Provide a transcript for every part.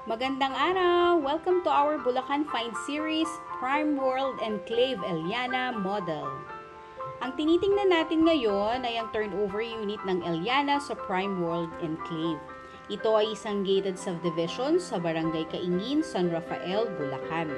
Magandang araw! Welcome to our Bulacan Find Series, Prime World Enclave Eliana Model. Ang tinitingnan natin ngayon ay ang turnover unit ng Eliana sa Prime World Enclave. Ito ay isang gated subdivision sa Barangay Kaingin, San Rafael, Bulacan.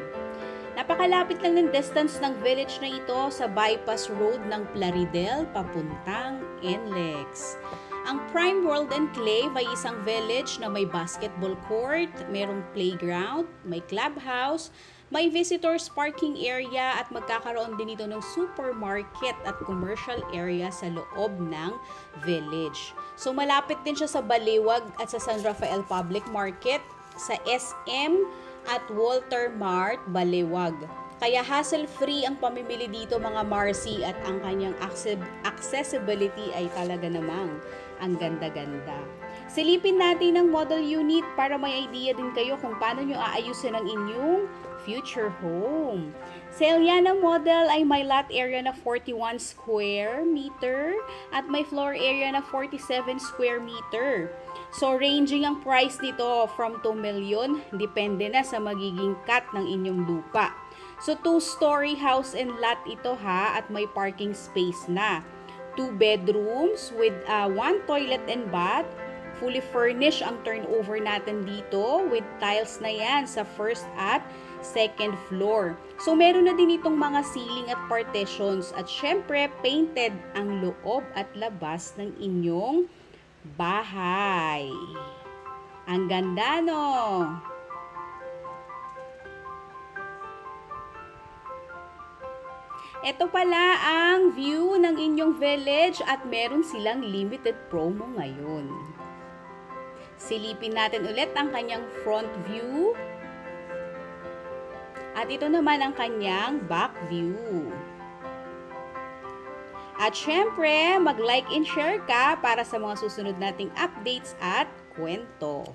Napakalapit lang ng distance ng village na ito sa bypass road ng Plaridel papuntang NLEX. Ang Prime World Enclave ay isang village na may basketball court, mayroong playground, may clubhouse, may visitors parking area at magkakaroon din ito ng supermarket at commercial area sa loob ng village. So malapit din siya sa Baliwag at sa San Rafael Public Market, sa SM at Walter Mart, Baliwag. Kaya hassle-free ang pamimili dito mga Marcy at ang kanyang accessibility ay talaga namang ang ganda-ganda. Silipin natin ang model unit para may idea din kayo kung paano nyo aayusin ang inyong future home. Sa Eliana model ay may lot area na 41 square meter at may floor area na 47 square meter. So ranging ang price nito from 2 million, depende na sa magiging cut ng inyong lupa. So 2-story house and lot ito ha, at may parking space na. 2 bedrooms with 1 toilet and bath. Fully furnished ang turnover natin dito with tiles na yan sa first at second floor. So meron na din itong mga ceiling at partitions at syempre painted ang loob at labas ng inyong bahay. Ang ganda no? Ito pala ang view ng inyong village at meron silang limited promo ngayon. Silipin natin ulit ang kanyang front view. At ito naman ang kanyang back view. At syempre, mag-like and share ka para sa mga susunod nating updates at kwento.